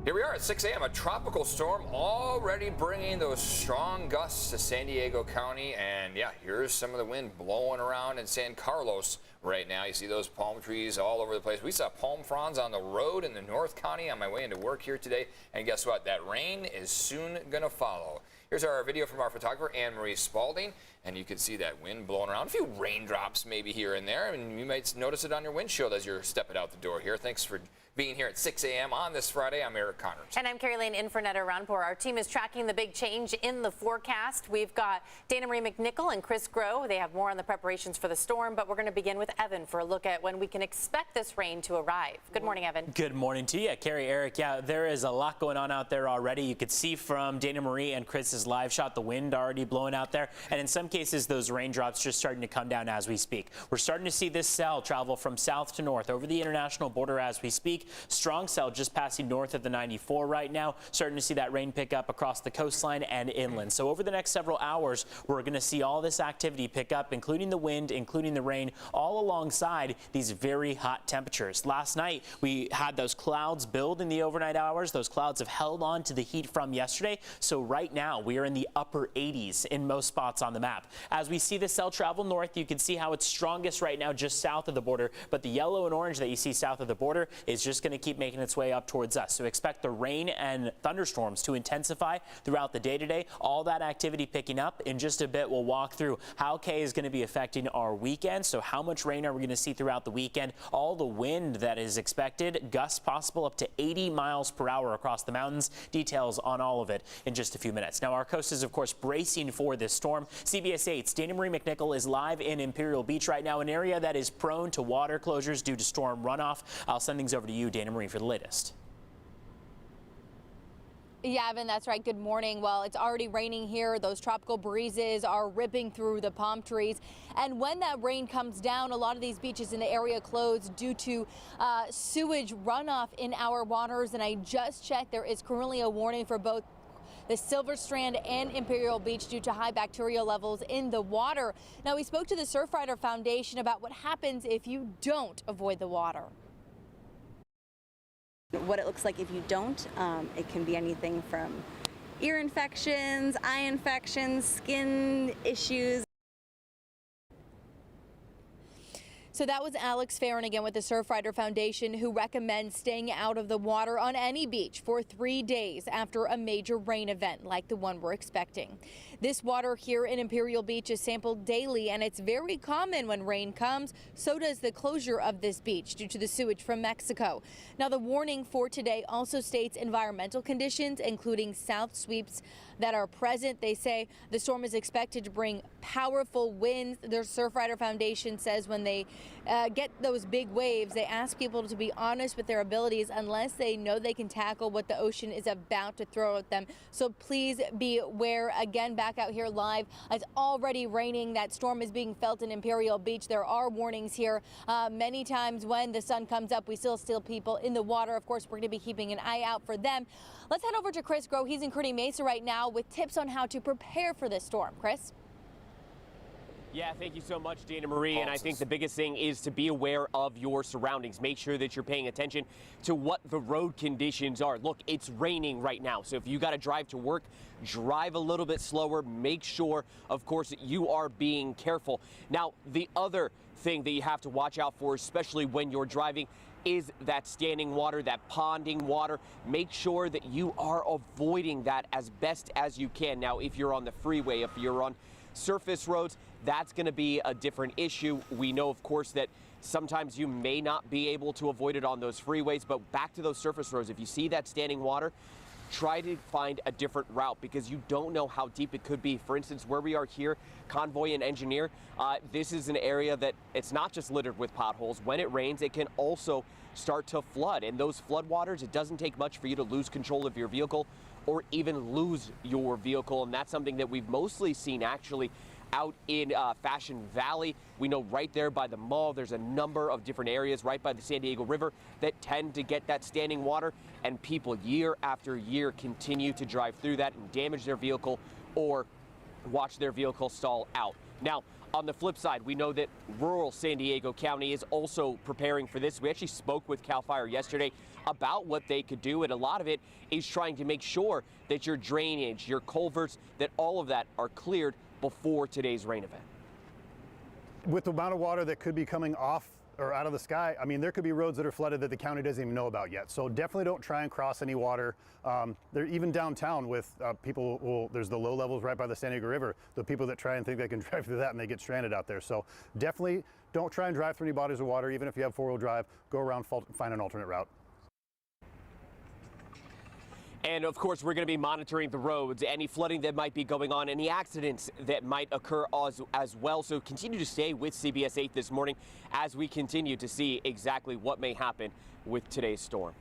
Here we are at 6 a.m. A tropical storm already bringing those strong gusts to San Diego County. And yeah, here's some of the wind blowing around in San Carlos right now. You see those palm trees all over the place. We saw palm fronds on the road in the North County on my way into work here today. And guess what? That rain is soon going to follow. Here's our video from our photographer, Anne-Marie Spalding. And you can see that wind blowing around. A few raindrops maybe here and there. And you might notice it on your windshield as you're stepping out the door here. Thanks for being here at 6 a.m. on this Friday. I'm Eric Connors. And I'm Carrie Lane in for Netta Ranpur. Our team is tracking the big change in the forecast. We've got Dana Marie McNichol and Chris Groh. They have more on the preparations for the storm, but we're going to begin with Evan for a look at when we can expect this rain to arrive. Good morning, Evan. Good morning to you, Carrie, Eric. Yeah, there is a lot going on out there already. You could see from Dana Marie and Chris's live shot the wind already blowing out there, and in some cases those raindrops just starting to come down as we speak. We're starting to see this cell travel from south to north over the international border as we speak. Strong cell just passing north of the 94 right now, starting to see that rain pick up across the coastline and inland. So over the next several hours, we're going to see all this activity pick up, including the wind, including the rain, all alongside these very hot temperatures. Last night, we had those clouds build in the overnight hours. Those clouds have held on to the heat from yesterday. So right now, we are in the upper 80s in most spots on the map. As we see the cell travel north, you can see how it's strongest right now just south of the border. But the yellow and orange that you see south of the border is just going to keep making its way up towards us. So expect the rain and thunderstorms to intensify throughout the day today. All that activity picking up. In just a bit, we'll walk through how Kay is going to be affecting our weekend. So how much rain are we going to see throughout the weekend? All the wind that is expected, gusts possible up to 80 miles per hour across the mountains. Details on all of it in just a few minutes. Now, our coast is, of course, bracing for this storm. CBS 8's Dana Marie McNichol is live in Imperial Beach right now, an area that is prone to water closures due to storm runoff. I'll send things over to you, Dana Marie, for the latest. Yeah, Evan, that's right. Good morning. Well, it's already raining here. Those tropical breezes are ripping through the palm trees. And when that rain comes down, a lot of these beaches in the area close due to sewage runoff in our waters. And I just checked, there is currently a warning for both the Silver Strand and Imperial Beach due to high bacterial levels in the water. Now, we spoke to the Surfrider Foundation about what happens if you don't avoid the water. What it looks like if you don't, it can be anything from ear infections, eye infections, skin issues. So that was Alex Farron again with the Surfrider Foundation, who recommends staying out of the water on any beach for 3 days after a major rain event like the one we're expecting. This water here in Imperial Beach is sampled daily, and it's very common when rain comes. So does the closure of this beach due to the sewage from Mexico. Now, the warning for today also states environmental conditions, including south sweeps that are present. They say the storm is expected to bring powerful winds. The Surfrider Foundation says when they get those big waves, they ask people to be honest with their abilities unless they know they can tackle what the ocean is about to throw at them. So please be aware. Again, back out here live, it's already raining. That storm is being felt in Imperial Beach. There are warnings here. Many times when the sun comes up, we still see people in the water. Of course, we're going to be keeping an eye out for them. Let's head over to Chris Groh. He's in Kearney Mesa right now with tips on how to prepare for this storm. Chris? Yeah, thank you so much, Dana Marie. And I think the biggest thing is to be aware of your surroundings. Make sure that you're paying attention to what the road conditions are. Look, it's raining right now. So if you got to drive to work, drive a little bit slower. Make sure, of course, that you are being careful. Now, the other thing that you have to watch out for, especially when you're driving, is that standing water, that ponding water. Make sure that you are avoiding that as best as you can. Now, if you're on the freeway, if you're on surface roads, that's going to be a different issue. We know, of course, that sometimes you may not be able to avoid it on those freeways, but back to those surface roads, if you see that standing water, try to find a different route because you don't know how deep it could be. For instance, where we are here, Convoy and Engineer, this is an area that it's not just littered with potholes. When it rains, it can also start to flood. And those floodwaters, it doesn't take much for you to lose control of your vehicle or even lose your vehicle. And that's something that we've mostly seen actually out in Fashion Valley. We know right there by the mall, there's a number of different areas right by the San Diego River that tend to get that standing water, and people year after year continue to drive through that and damage their vehicle or watch their vehicle stall out. Now, On the flip side, we know that rural San Diego County is also preparing for this. We actually spoke with CAL FIRE yesterday about what they could do, and a lot of it is trying to make sure that your drainage, your culverts, that all of that are cleared before today's rain event. With the amount of water that could be coming off or out of the sky, I mean, there could be roads that are flooded that the county doesn't even know about yet. So definitely don't try and cross any water. There, even downtown with there's the low levels right by the San Diego River, the people that try and think they can drive through that and they get stranded out there. So definitely don't try and drive through any bodies of water. Even if you have four-wheel drive, go around, find an alternate route. And of course, we're going to be monitoring the roads, any flooding that might be going on, any accidents that might occur as well. So continue to stay with CBS 8 this morning as we continue to see exactly what may happen with today's storm.